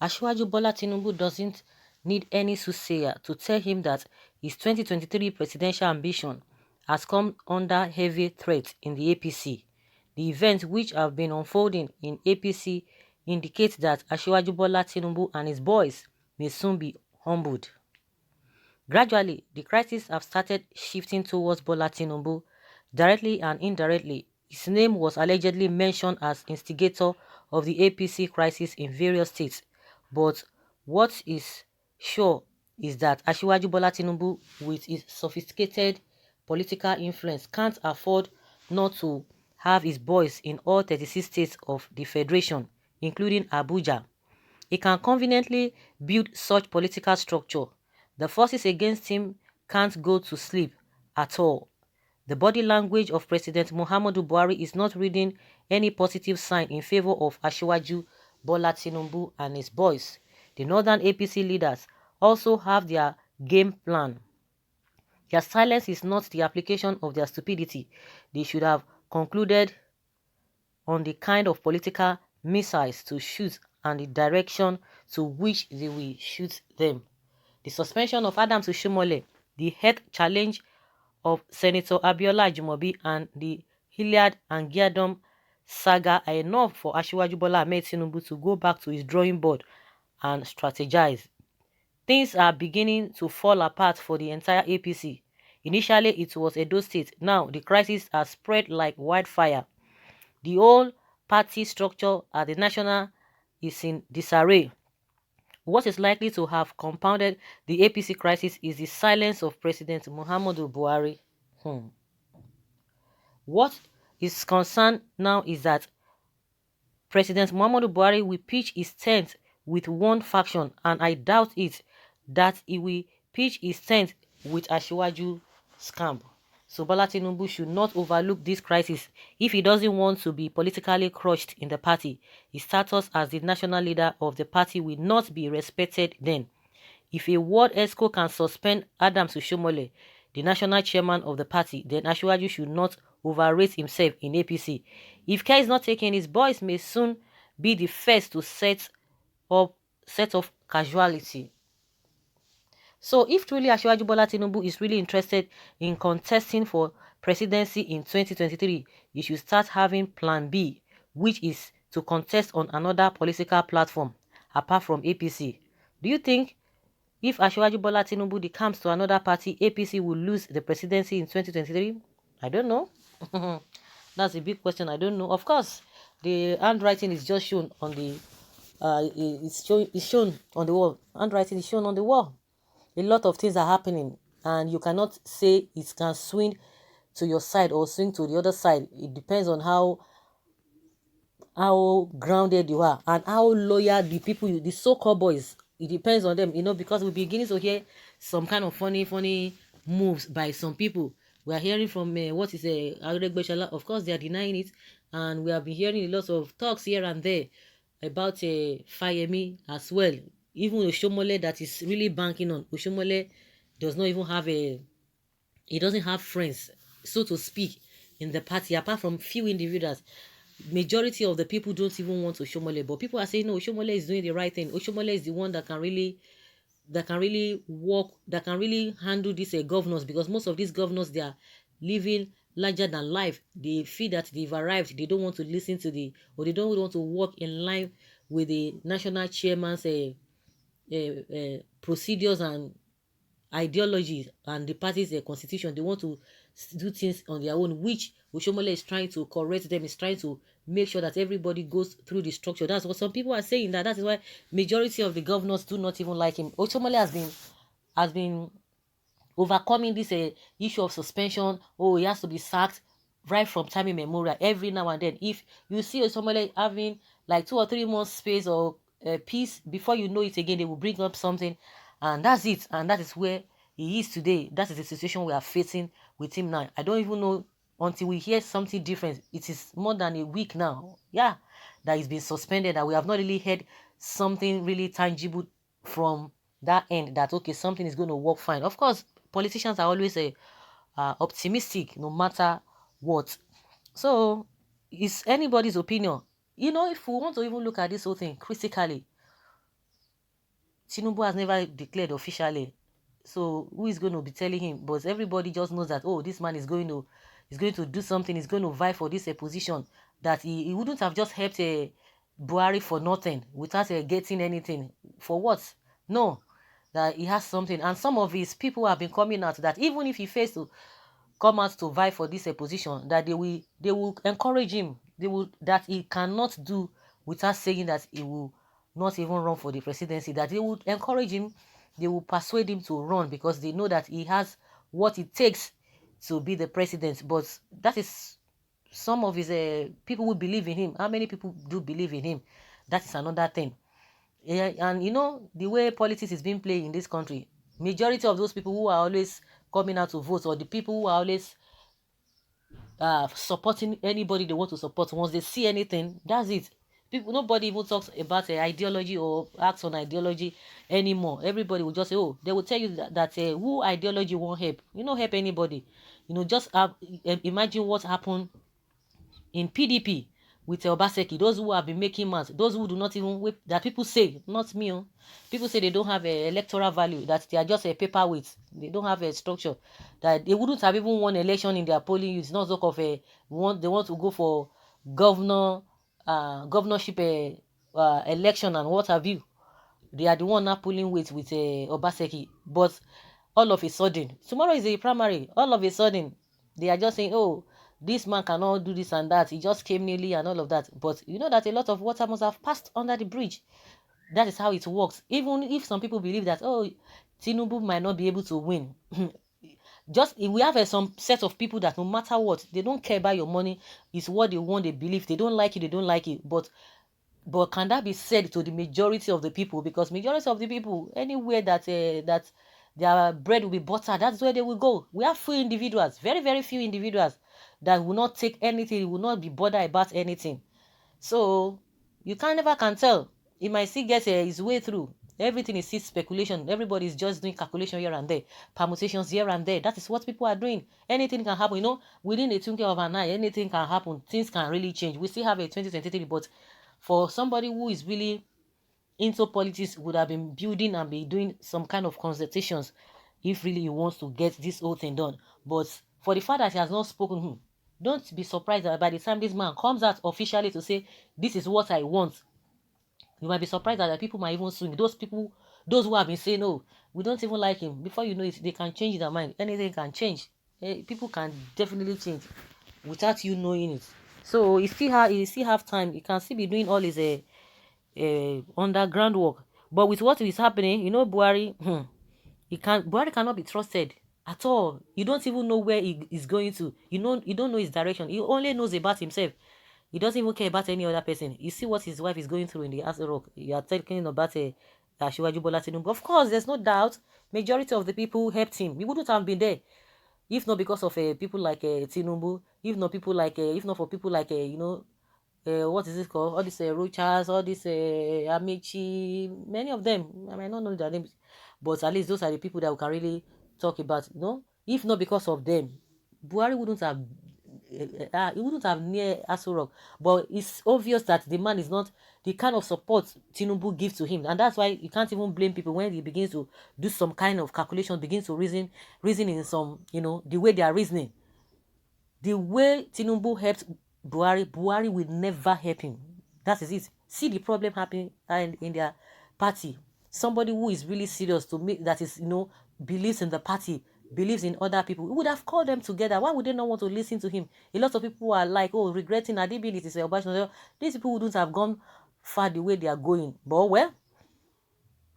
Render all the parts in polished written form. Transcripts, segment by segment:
Asiwaju Bola Tinubu doesn't need any soothsayer to tell him that his 2023 presidential ambition has come under heavy threat in the APC. The events which have been unfolding in APC indicate that Asiwaju Bola Tinubu and his boys may soon be humbled. Gradually, the crises have started shifting towards Bola Tinubu. Directly and indirectly, his name was allegedly mentioned as instigator of the APC crisis in various states. But what is sure is that Asiwaju Bola Tinubu, with his sophisticated political influence, can't afford not to have his boys in all 36 states of the Federation, including Abuja. He can conveniently build such political structure. The forces against him can't go to sleep at all. The body language of President Muhammadu Buhari is not reading any positive sign in favor of Asiwaju Bola Tinubu and his boys. The northern APC leaders also have their game plan. Their silence is not the application of their stupidity. They should have concluded on the kind of political missiles to shoot and the direction to which they will shoot them. The suspension of Adams Oshomole, the health challenge of Senator Abiola Ajimobi, and the Hilliard and Giadom saga are enough for Asiwaju Bola Ahmed Tinubu to go back to his drawing board and strategize. Things are beginning to fall apart for the entire APC. Initially, it was Edo State. Now, the crisis has spread like wildfire. The whole party structure at the national is in disarray. What is likely to have compounded the APC crisis is the silence of President Muhammadu Buhari. What is concerned now is that President Muhammadu Buhari will pitch his tent with one faction, and I doubt it that he will pitch his tent with Asiwaju scamp. So Bola Tinubu should not overlook this crisis if he doesn't want to be politically crushed in the party. His status as the national leader of the party will not be respected then. If a ward ESCO can suspend Adams Oshomole, the national chairman of the party, then Asiwaju should not overrate himself in APC. If care is not taken, his boys may soon be the first to set of casualty. So if truly Asiwaju Bola Tinubu is really interested in contesting for presidency in 2023, you should start having plan B, which is to contest on another political platform apart from APC. Do you think if Asiwaju Bola Tinubu comes to another party, APC will lose the presidency in 2023? I don't know. That's a big question. I don't know. Of course, the handwriting is just shown on the it's shown on the wall. Handwriting is shown on the wall. A lot of things are happening, and you cannot say it can swing to your side or swing to the other side. It depends on how grounded you are and how loyal the people, the so-called boys. It depends on them, because we're beginning to hear some kind of funny moves by some people. We are hearing from what is Aregbesola. Of course, they are denying it, and we have been hearing a lot of talks here and there about Fayemi as well. Even Oshomole, that is really banking on. Oshomole does not even have he doesn't have friends, so to speak, in the party, apart from few individuals. Majority of the people don't even want Oshomole, but people are saying no, Oshomole is doing the right thing. Oshomole is the one that can really work, that can really handle these governors, because most of these governors, they are living larger than life. They feel that they've arrived. They don't want to listen to or they don't want to work in line with the national chairman's procedures and ideologies and the party's constitution. They want to do things on their own, which Oshomole is trying to correct them, is trying to make sure that everybody goes through the structure. That's what some people are saying, that is why majority of the governors do not even like him. Oshomole has been overcoming this issue of suspension. Oh, he has to be sacked right from time immemorial. Every now and then, if you see Oshomole having like 2 or 3 months space or peace, before you know it again, they will bring up something, and that's it. And that is where he is today. That is the situation we are facing with him now. I don't even know until we hear something different. It is more than a week now, yeah, that he's been suspended, that we have not really heard something really tangible from that end, that okay, something is going to work fine. Of course, politicians are always optimistic no matter what. So it's anybody's opinion. If we want to even look at this whole thing critically, Tinubu has never declared officially. So who is going to be telling him? But everybody just knows that, oh, this man is going to do something. He's going to vie for this position. That he wouldn't have just helped Buhari for nothing without getting anything. For what? No, that he has something. And some of his people have been coming out that even if he fails to come out to vie for this position, that they will encourage him. That he cannot do without saying that he will not even run for the presidency. That they would encourage him, they will persuade him to run because they know that he has what it takes to be the president. But that is some of his people who believe in him. How many people do believe in him? That is another thing. Yeah, and you know the way politics is being played in this country, majority of those people who are always coming out to vote, or the people who are always supporting anybody they want to support, once they see anything, that's it. People, nobody even talks about ideology or acts on ideology anymore. Everybody will just say, oh, they will tell you that who ideology won't help. You don't help anybody. You know, just imagine what happened in PDP with Obaseki, those who have been making mass, those who do not even, that people say, not me, people say they don't have a electoral value, that they are just a paperweight, they don't have a structure, that they wouldn't have even won election in their polling units, not talk of they want to go for governorship election and what have you. They are the one now pulling weight with Obaseki. But all of a sudden, tomorrow is a primary, all of a sudden, they are just saying, oh, this man cannot do this and that. He just came newly and all of that. But you know that a lot of water must have passed under the bridge. That is how it works. Even if some people believe that, oh, Tinubu might not be able to win. Just we have some set of people that no matter what, they don't care about your money. It's what they want, they believe. They don't like it, they don't like it. But can that be said to the majority of the people? Because majority of the people, anywhere that their bread will be buttered, that's where they will go. We have few individuals, very, very few individuals that will not take anything, will not be bothered about anything. So you never can tell. He might still get his way through. Everything is still speculation. Everybody is just doing calculation here and there, permutations here and there. That is what people are doing. Anything can happen. You know, within a twinkle of an eye, anything can happen. Things can really change. We still have a 2023, but for somebody who is really into politics, would have been building and be doing some kind of consultations if really he wants to get this whole thing done. But for the fact that he has not spoken, don't be surprised that by the time this man comes out officially to say, this is what I want, you might be surprised that the people might even swing. Those people, those who have been saying, no, we don't even like him, before you know it, they can change their mind. Anything can change. People can definitely change without you knowing it. So he still have time. He can still be doing all his underground work. But with what is happening, you know, Buhari, Buhari cannot be trusted at all. You don't even know where he is going to. You don't know his direction. He only knows about himself. He doesn't even care about any other person. You see what his wife is going through in the Aso Rock. You are talking about Asiwaju Bola Tinubu. Of course, there's no doubt. Majority of the people helped him. He wouldn't have been there if not because of people like Tinubu. If not for people like what is it called? All these Rochas, all these Amici, many of them. I might not know their names, but at least those are the people that we can really talk about. You know, if not because of them, Buhari wouldn't have. He wouldn't have near Aso Rock. But it's obvious that the man is not the kind of support Tinubu gives to him, and that's why you can't even blame people when he begins to do some kind of calculation, begins to reason in some, the way they are reasoning. The way Tinubu helped Buhari will never help him. That is it. See the problem happening in their party. Somebody who is really serious to make that is, believes in the party, believes in other people, he would have called them together. Why would they not want to listen to him? A lot of people are like, oh, regretting that these people wouldn't have gone far the way they are going. But well,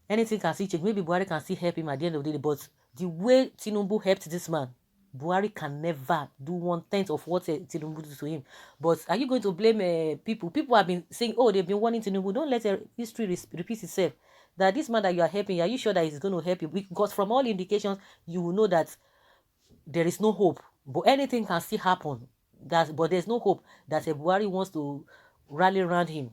anything can still change. Maybe Buhari can still help him at the end of the day. But the way Tinubu helped this man, Buhari can never do 1/10 of what Tinubu did to him. But are you going to blame people? People have been saying, oh, they've been wanting Tinubu. Don't let history repeat itself. That this man that you are helping, are you sure that he's going to help you? Because from all indications, you will know that there is no hope. But anything can still happen. But there's no hope that Buhari wants to rally around him.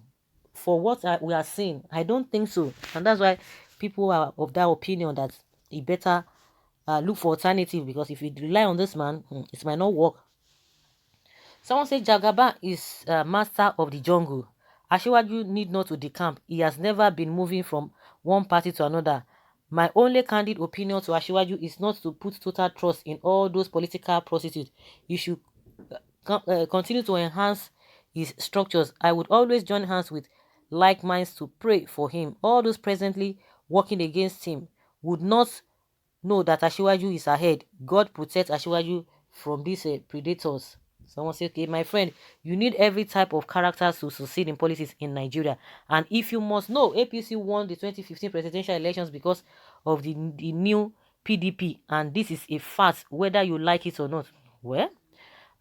For what we are seeing, I don't think so. And that's why people are of that opinion that he better look for alternative, because if you rely on this man, it might not work. Someone said Jagaba is master of the jungle. Asiwaju need not to decamp. He has never been moving from one party to another. My only candid opinion to Asiwaju is not to put total trust in all those political prostitutes. You should continue to enhance his structures. I would always join hands with like minds to pray for him. All those presently working against him would not know that Asiwaju is ahead. God protect Asiwaju from these predators. Someone say, okay, my friend, you need every type of character to succeed in politics in Nigeria. And if you must know, APC won the 2015 presidential elections because of the new PDP. And this is a fact, whether you like it or not. Well,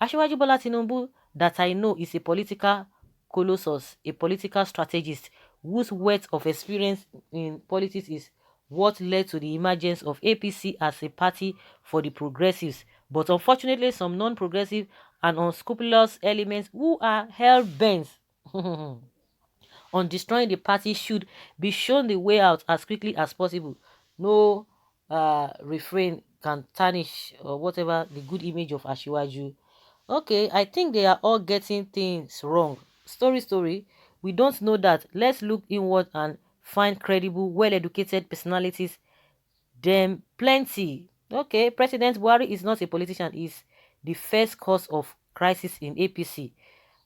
Asiwaju Bola Tinubu, that I know, is a political colossus, a political strategist whose wealth of experience in politics is what led to the emergence of APC as a party for the progressives. But unfortunately, some non-progressive and unscrupulous elements who are hell-bent on destroying the party should be shown the way out as quickly as possible. No refrain can tarnish or whatever the good image of Asiwaju. Okay, I think they are all getting things wrong. Story. We don't know that. Let's look inward and find credible, well-educated personalities. Them plenty. Okay, President Buhari is not a politician. He's the first cause of crisis in APC.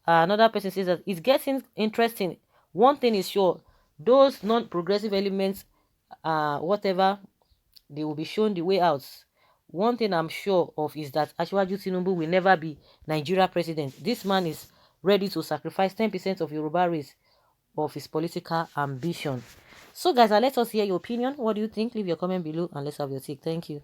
Another person says that it's getting interesting. One thing is sure, those non-progressive elements, whatever, they will be shown the way out. One thing I'm sure of is that Asiwaju Tinubu will never be Nigeria president. This man is ready to sacrifice 10% of Yoruba race of his political ambition. So guys, let us hear your opinion. What do you think? Leave your comment below and let's have your take. Thank you.